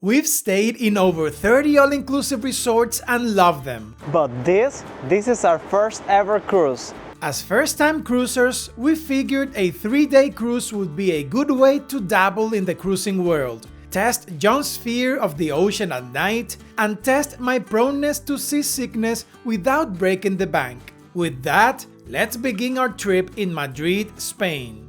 We've stayed in over 30 all-inclusive resorts and love them. But this is our first ever cruise. As first-time cruisers, we figured a 3-day cruise would be a good way to dabble in the cruising world, test John's fear of the ocean at night, and test my proneness to seasickness without breaking the bank. With that, let's begin our trip in Madrid, Spain.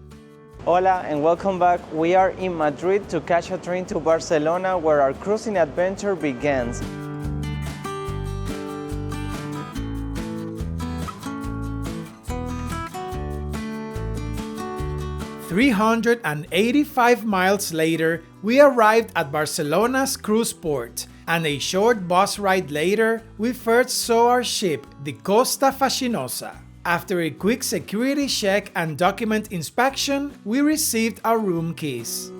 Hola and welcome back. We are in Madrid to catch a train to Barcelona where our cruising adventure begins. "385 miles later, we arrived at Barcelona's cruise port, and a short bus ride later, we first saw our ship, the Costa Fascinosa. After a quick security check and document inspection, we received our room keys.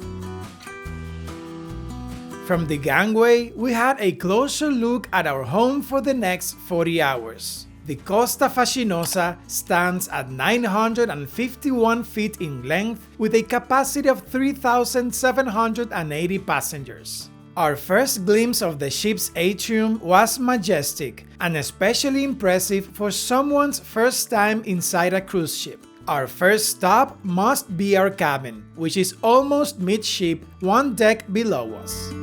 From the gangway, we had a closer look at our home for the next 40 hours. The Costa Fascinosa stands at 951 feet in length with a capacity of 3,780 passengers. Our first glimpse of the ship's atrium was majestic and especially impressive for someone's first time inside a cruise ship. Our first stop must be our cabin, which is almost midship, one deck below us.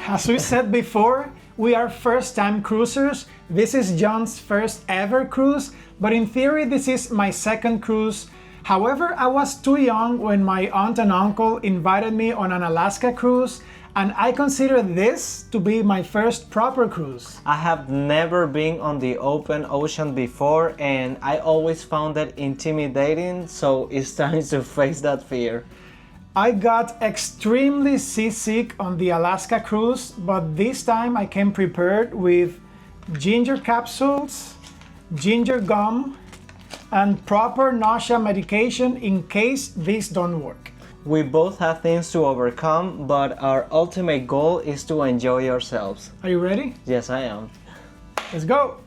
As we said before, we are first-time cruisers. This is John's first ever cruise, but in theory this is my second cruise. However, I was too young when my aunt and uncle invited me on an Alaska cruise, and I consider this to be my first proper cruise. I have never been on the open ocean before and I always found it intimidating, so it's time to face that fear. I got extremely seasick on the Alaska cruise, but this time I came prepared with ginger capsules, ginger gum, and proper nausea medication in case these don't work. We both have things to overcome, but our ultimate goal is to enjoy ourselves. Are you ready? Yes, I am. Let's go!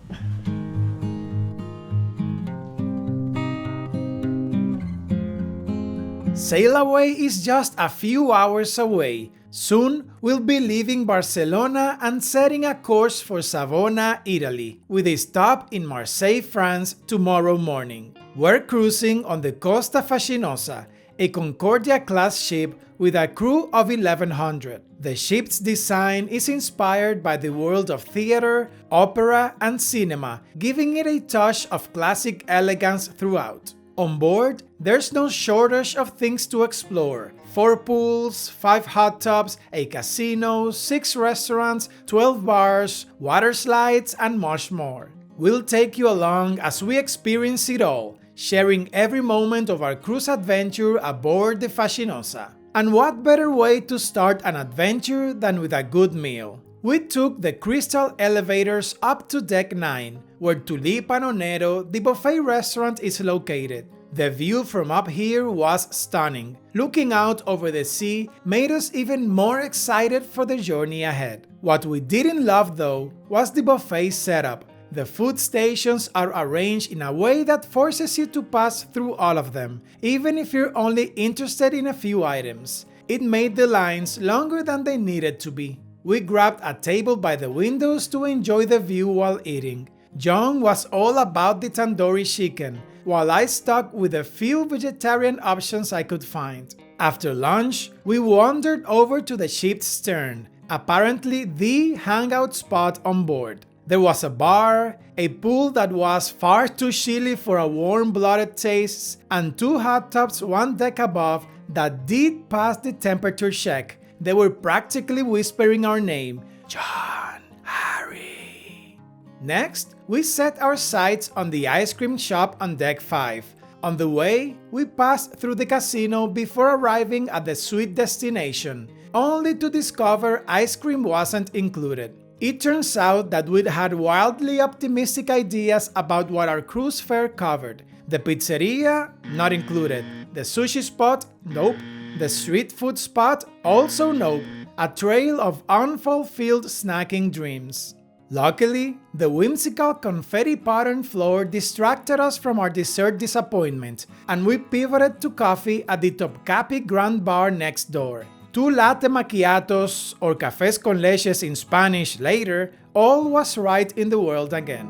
Sail away is just a few hours away. Soon, we'll be leaving Barcelona and setting a course for Savona, Italy, with a stop in Marseille, France tomorrow morning. We're cruising on the Costa Fascinosa, a Concordia-class ship with a crew of 1,100. The ship's design is inspired by the world of theater, opera, and cinema, giving it a touch of classic elegance throughout. On board, there's no shortage of things to explore. 4 pools, 5 hot tubs, a casino, 6 restaurants, 12 bars, water slides, and much more. We'll take you along as we experience it all, sharing every moment of our cruise adventure aboard the Fascinosa. And what better way to start an adventure than with a good meal? We took the crystal elevators up to Deck 9, where Tulipa Nonero, the buffet restaurant, is located. The view from up here was stunning. Looking out over the sea made us even more excited for the journey ahead. What we didn't love though was the buffet setup. The food stations are arranged in a way that forces you to pass through all of them, even if you're only interested in a few items. It made the lines longer than they needed to be. We grabbed a table by the windows to enjoy the view while eating. John was all about the tandoori chicken, while I stuck with the few vegetarian options I could find. After lunch, we wandered over to the ship's stern, apparently the hangout spot on board. There was a bar, a pool that was far too chilly for our warm-blooded tastes, and 2 hot tubs 1 deck above that did pass the temperature check. They were practically whispering our name, John, Harry. Next, we set our sights on the ice cream shop on Deck 5. On the way, we passed through the casino before arriving at the suite destination, only to discover ice cream wasn't included. It turns out that we'd had wildly optimistic ideas about what our cruise fare covered. The pizzeria, not included. The sushi spot, nope. The street food spot, also nope. A trail of unfulfilled snacking dreams. Luckily, the whimsical confetti-patterned floor distracted us from our dessert disappointment, and we pivoted to coffee at the Topkapi Grand Bar next door. 2 latte macchiatos, or cafés con leches in Spanish, later, all was right in the world again.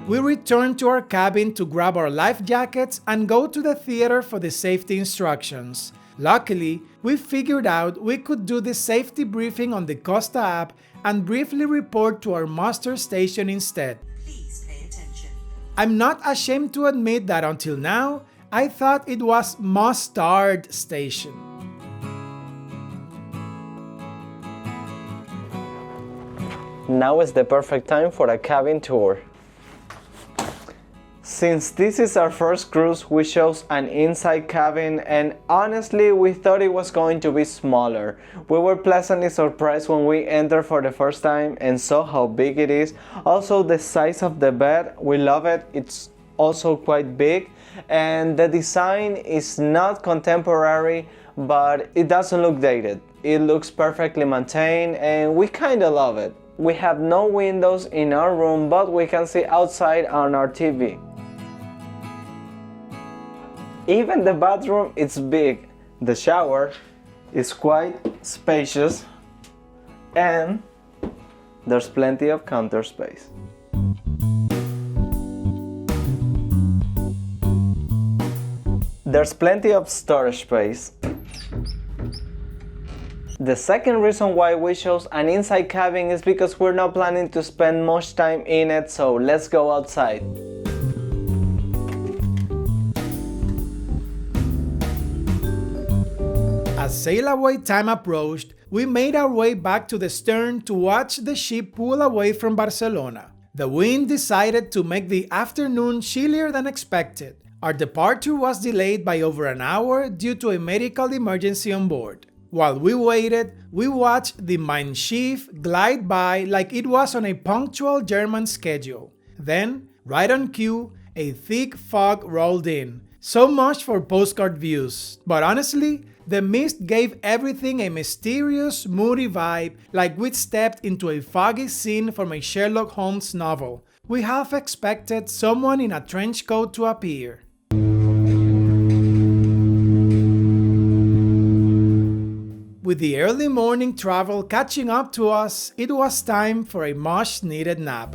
We returned to our cabin to grab our life jackets and go to the theater for the safety instructions. Luckily, we figured out we could do the safety briefing on the Costa app and briefly report to our muster station instead. Please pay attention. I'm not ashamed to admit that until now, I thought it was Mustard Station. Now is the perfect time for a cabin tour. Since this is our first cruise, we chose an inside cabin, and honestly we thought it was going to be smaller. We were pleasantly surprised when we entered for the first time and saw how big it is. Also the size of the bed, we love it. It's also quite big, and the design is not contemporary, but it doesn't look dated. It looks perfectly maintained and we kinda love it. We have no windows in our room, but we can see outside on our TV. Even the bathroom is big. The shower is quite spacious and there's plenty of counter space. There's plenty of storage space. The second reason why we chose an inside cabin is because we're not planning to spend much time in it, so let's go outside. As sail away time approached, we made our way back to the stern to watch the ship pull away from Barcelona. The wind decided to make the afternoon chillier than expected. Our departure was delayed by over an hour due to a medical emergency on board. While we waited, we watched the Mein Schiff glide by like it was on a punctual German schedule. Then, right on cue, a thick fog rolled in. So much for postcard views, but honestly, the mist gave everything a mysterious, moody vibe, like we'd stepped into a foggy scene from a Sherlock Holmes novel. We half expected someone in a trench coat to appear. With the early morning travel catching up to us, it was time for a much-needed nap.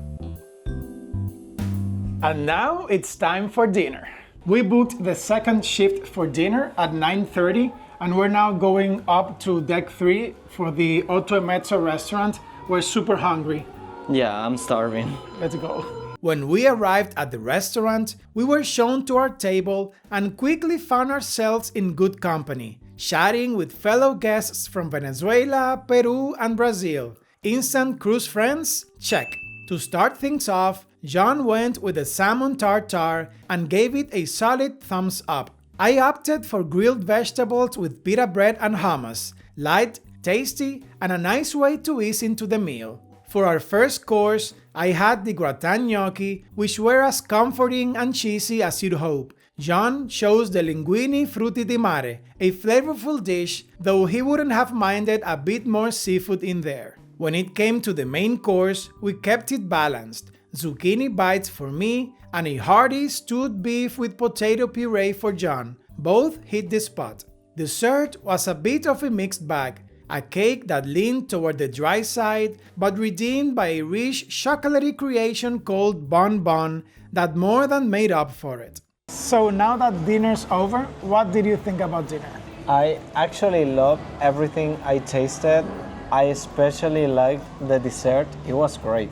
And now it's time for dinner. We booked the second shift for dinner at 9:30, and we're now going up to deck 3 for the Ottomet restaurant. We're super hungry. Yeah, I'm starving. Let's go. When we arrived at the restaurant, we were shown to our table and quickly found ourselves in good company, chatting with fellow guests from Venezuela, Peru, and Brazil. Instant cruise friends? Check. To start things off, John went with the salmon tartare and gave it a solid thumbs up. I opted for grilled vegetables with pita bread and hummus, light, tasty, and a nice way to ease into the meal. For our first course, I had the gratin gnocchi, which were as comforting and cheesy as you'd hope. John chose the linguine frutti di mare, a flavorful dish, though he wouldn't have minded a bit more seafood in there. When it came to the main course, we kept it balanced. Zucchini bites for me, and a hearty stewed beef with potato puree for John. Both hit the spot. Dessert was a bit of a mixed bag. A cake that leaned toward the dry side, but redeemed by a rich chocolatey creation called Bon Bon that more than made up for it. So now that dinner's over, what did you think about dinner? I actually loved everything I tasted. I especially liked the dessert. It was great.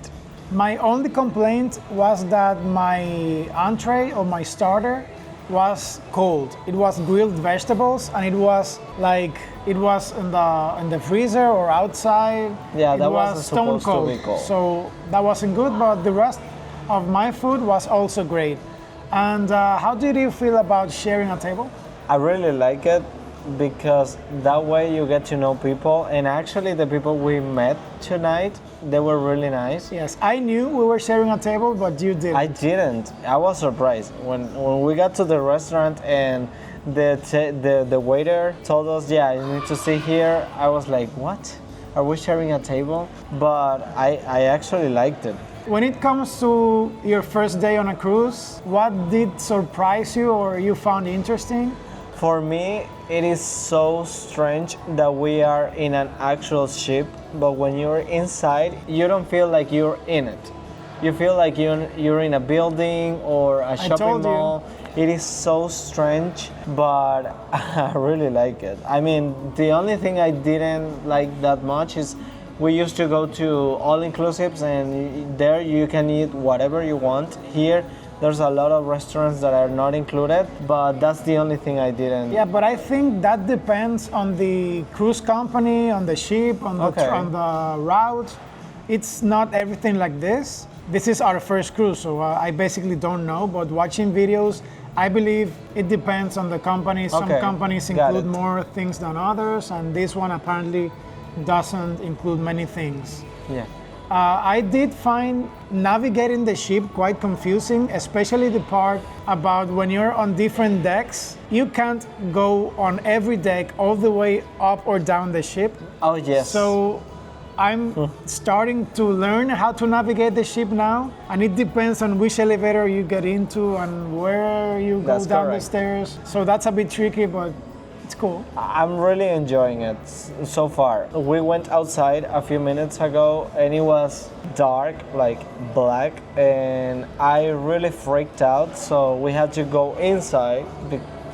My only complaint was that my entree or my starter was cold. It was grilled vegetables, and it was in the freezer or outside. Yeah, that it was wasn't stone supposed cold. to be cold. So that wasn't good, but the rest of my food was also great. And how did you feel about sharing a table? I really like it because that way you get to know people, and actually the people we met tonight, they were really nice. Yes, I knew we were sharing a table, but you didn't. I didn't. I was surprised when we got to the restaurant and the waiter told us, yeah, you need to sit here. I was like, what? Are we sharing a table? But I actually liked it. When it comes to your first day on a cruise, what did surprise you or you found interesting? For me, it is so strange that we are in an actual ship, but when you're inside, you don't feel like you're in it. You feel like you're in a building or a shopping mall. It is so strange, but I really like it. I mean, the only thing I didn't like that much is we used to go to all-inclusives and there you can eat whatever you want. Here, there's a lot of restaurants that are not included, but that's the only thing I didn't. Yeah, but I think that depends on the cruise company, on the ship, on the route. It's not everything like this. This is our first cruise, so I basically don't know, but watching videos, I believe it depends on the company. Some companies include more things than others, and this one apparently doesn't include many things. Yeah. I did find navigating the ship quite confusing, especially the part about when you're on different decks. You can't go on every deck all the way up or down the ship. Oh, yes. So I'm starting to learn how to navigate the ship now, and it depends on which elevator you get into and where you go down the stairs. So that's a bit tricky, but it's cool. I'm really enjoying it so far. We went outside a few minutes ago and it was dark, like black, and I really freaked out, so we had to go inside.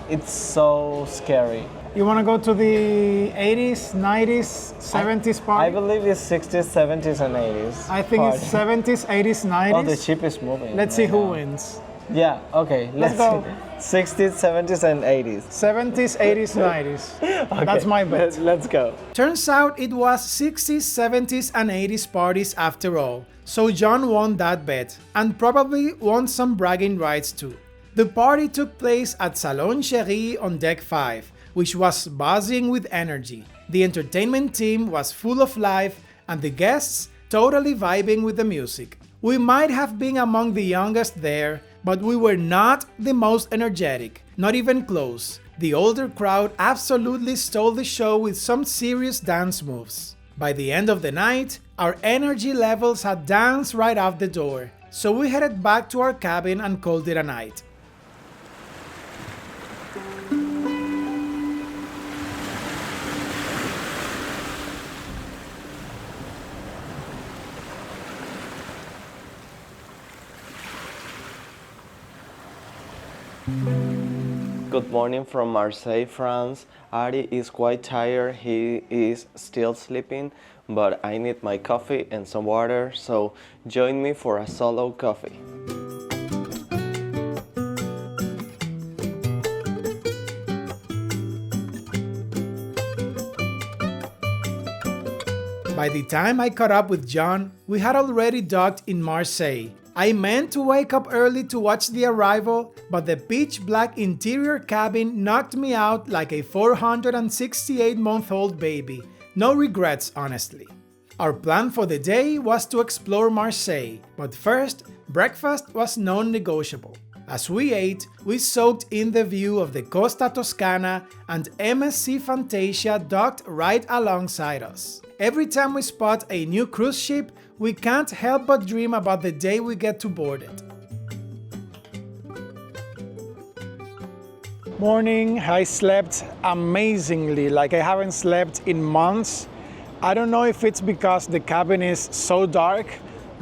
It's so scary. You want to go to the 80s, 90s, 70s part? I believe it's 60s, 70s, and 80s. I think it's 70s, 80s, 90s. Oh, the ship is moving. Let's see who wins. Yeah, okay. Let's go. 60s, 70s, and 80s. 70s, 80s, 90s. Okay, that's my bet. Let's go. Turns out it was 60s, 70s, and 80s parties after all. So John won that bet, and probably won some bragging rights too. The party took place at Salon Chéri on Deck 5, which was buzzing with energy. The entertainment team was full of life, and the guests totally vibing with the music. We might have been among the youngest there, but we were not the most energetic, not even close. The older crowd absolutely stole the show with some serious dance moves. By the end of the night, our energy levels had danced right out the door, so we headed back to our cabin and called it a night. Good morning from Marseille, France. Ari is quite tired, he is still sleeping, but I need my coffee and some water, so join me for a solo coffee. By the time I caught up with John, we had already docked in Marseille. I meant to wake up early to watch the arrival, but the pitch black interior cabin knocked me out like a 468-month-old baby. No regrets, honestly. Our plan for the day was to explore Marseille, but first, breakfast was non-negotiable. As we ate, we soaked in the view of the Costa Toscana, and MSC Fantasia docked right alongside us. Every time we spot a new cruise ship, we can't help but dream about the day we get to board it. Morning, I slept amazingly, like I haven't slept in months. I don't know if it's because the cabin is so dark,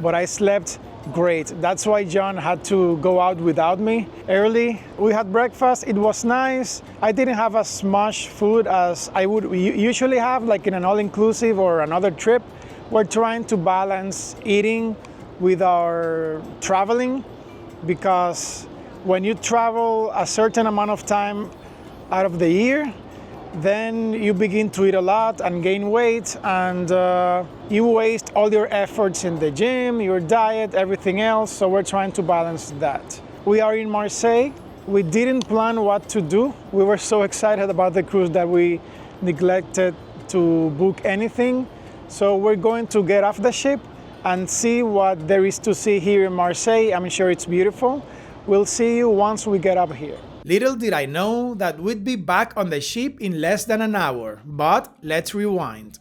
but I slept great. That's why John had to go out without me early. We had breakfast, it was nice. I didn't have as much food as I would usually have, like in an all-inclusive or another trip. We're trying to balance eating with our traveling, because when you travel a certain amount of time out of the year, then you begin to eat a lot and gain weight, and you waste all your efforts in the gym, your diet, everything else, so we're trying to balance that. We are in Marseille. We didn't plan what to do. We were so excited about the cruise that we neglected to book anything. So we're going to get off the ship and see what there is to see here in Marseille. I'm sure it's beautiful. We'll see you once we get up here. Little did I know that we'd be back on the ship in less than an hour, but let's rewind.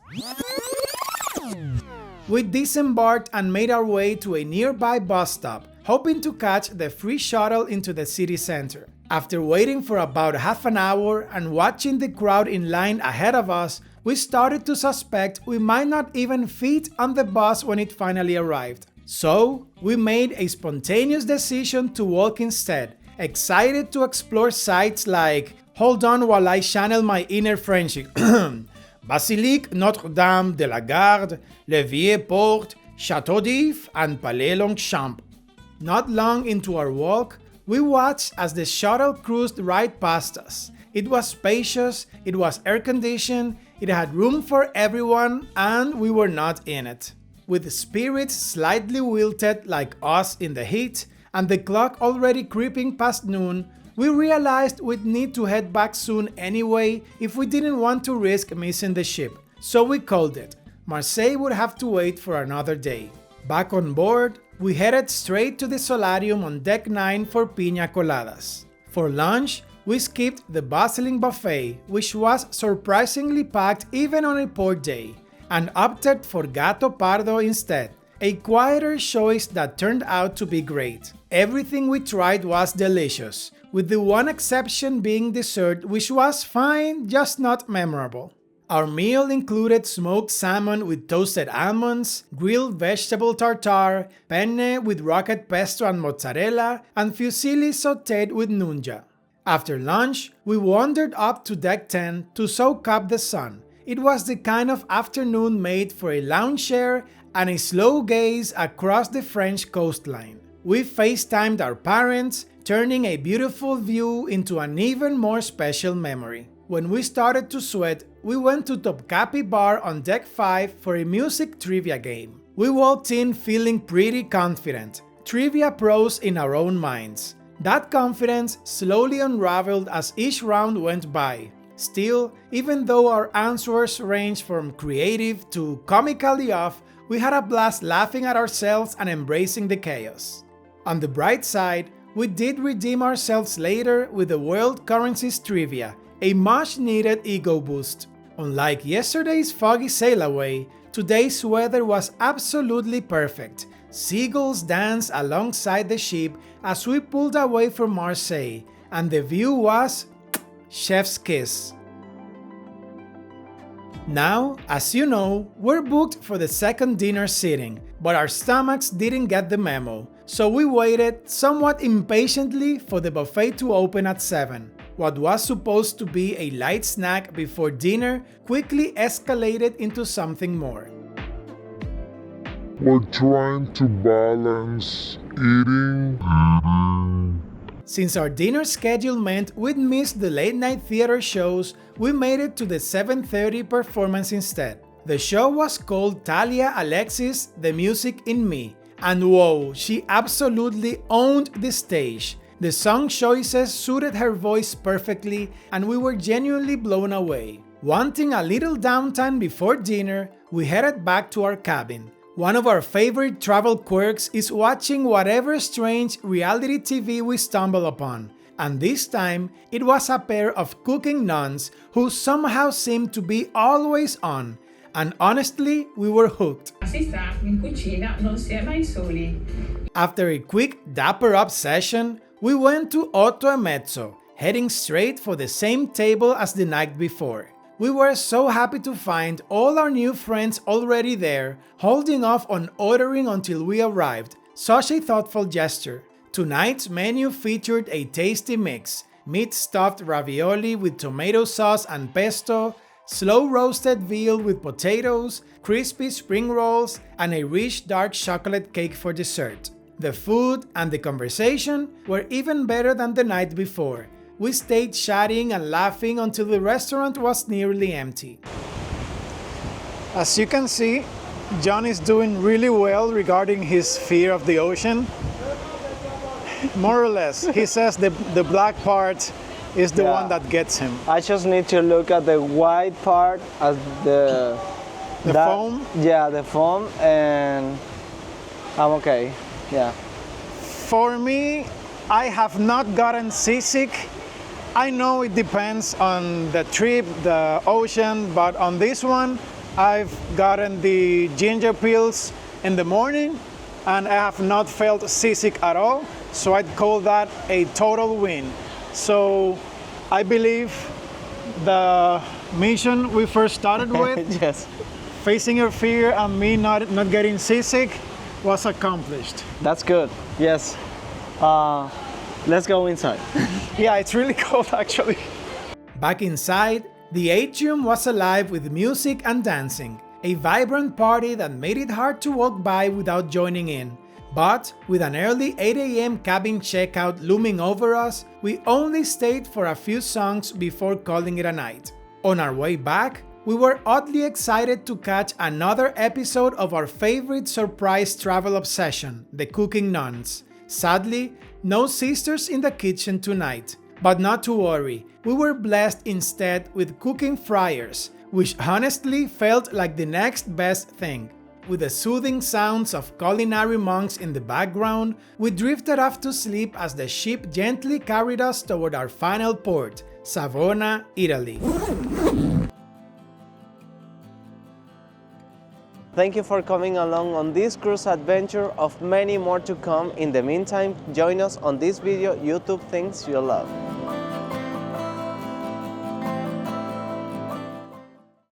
we disembarked and made our way to a nearby bus stop, hoping to catch the free shuttle into the city center. After waiting for about half an hour and watching the crowd in line ahead of us, we started to suspect we might not even fit on the bus when it finally arrived. So, we made a spontaneous decision to walk instead, excited to explore sites like, hold on while I channel my inner Frenchie, Basilique Notre-Dame de la Garde, Le Vieux Port, Château d'If, and Palais Longchamp. Not long into our walk, we watched as the shuttle cruised right past us. It was spacious, it was air-conditioned, it had room for everyone, and we were not in it. With spirits slightly wilted like us in the heat, and the clock already creeping past noon, we realized we'd need to head back soon anyway if we didn't want to risk missing the ship. So we called it. Marseille would have to wait for another day. Back on board, we headed straight to the solarium on deck 9 for piña coladas. For lunch, we skipped the bustling buffet, which was surprisingly packed even on a port day, and opted for gato pardo instead, a quieter choice that turned out to be great. Everything we tried was delicious, with the one exception being dessert, which was fine, just not memorable. Our meal included smoked salmon with toasted almonds, grilled vegetable tartare, penne with rocket pesto and mozzarella, and fusilli sautéed with nunja. After lunch, we wandered up to deck 10 to soak up the sun. It was the kind of afternoon made for a lounge chair and a slow gaze across the French coastline. We FaceTimed our parents, turning a beautiful view into an even more special memory. When we started to sweat, we went to Topkapi Bar on deck 5 for a music trivia game. We walked in feeling pretty confident, trivia pros in our own minds. That confidence slowly unraveled as each round went by. Still, even though our answers ranged from creative to comically off, we had a blast laughing at ourselves and embracing the chaos. On the bright side, we did redeem ourselves later with the World Currencies Trivia, a much-needed ego boost. Unlike yesterday's foggy sail away, today's weather was absolutely perfect. Seagulls danced alongside the ship as we pulled away from Marseille, and the view was chef's kiss. Now, as you know, we're booked for the second dinner sitting, but our stomachs didn't get the memo, so we waited somewhat impatiently for the buffet to open at 7. What was supposed to be a light snack before dinner quickly escalated into something more. We're trying to balance eating. Since our dinner schedule meant we'd miss the late-night theater shows, we made it to the 7:30 performance instead. The show was called Talia Alexis, The Music in Me, and whoa, she absolutely owned the stage. The song choices suited her voice perfectly, and we were genuinely blown away. Wanting a little downtime before dinner, we headed back to our cabin. One of our favorite travel quirks is watching whatever strange reality TV we stumble upon, and this time it was a pair of cooking nuns who somehow seemed to be always on, and honestly, we were hooked. Si sta in cucina, non si è mai soli. After a quick dapper up session, we went to Ottomet, heading straight for the same table as the night before. We were so happy to find all our new friends already there, holding off on ordering until we arrived. Such a thoughtful gesture. Tonight's menu featured a tasty mix: meat-stuffed ravioli with tomato sauce and pesto, slow-roasted veal with potatoes, crispy spring rolls, and a rich dark chocolate cake for dessert. The food and the conversation were even better than the night before. We stayed chatting and laughing until the restaurant was nearly empty. As you can see, John is doing really well regarding his fear of the ocean. More or less. He says the black part is the one that gets him. I just need to look at the white part as the foam? Yeah, the foam, and I'm okay. Yeah. For me, I have not gotten seasick. I know it depends on the trip, the ocean, but on this one, I've gotten the ginger pills in the morning and I have not felt seasick at all, so I'd call that a total win. So I believe the mission we first started with, Yes, facing your fear and me not getting seasick, was accomplished. that's good. Yes. Let's go inside. Yeah, it's really cold actually. Back inside, the atrium was alive with music and dancing, a vibrant party that made it hard to walk by without joining in. But with an early 8 a.m. cabin checkout looming over us, we only stayed for a few songs before calling it a night. On our way back, we were oddly excited to catch another episode of our favorite surprise travel obsession, the Cooking Nuns. Sadly, no sisters in the kitchen tonight. But not to worry, we were blessed instead with cooking fryers, which honestly felt like the next best thing. With the soothing sounds of culinary monks in the background, we drifted off to sleep as the ship gently carried us toward our final port, Savona, Italy. Thank you for coming along on this cruise adventure of many more to come. In the meantime, join us on this video, YouTube Things You Love.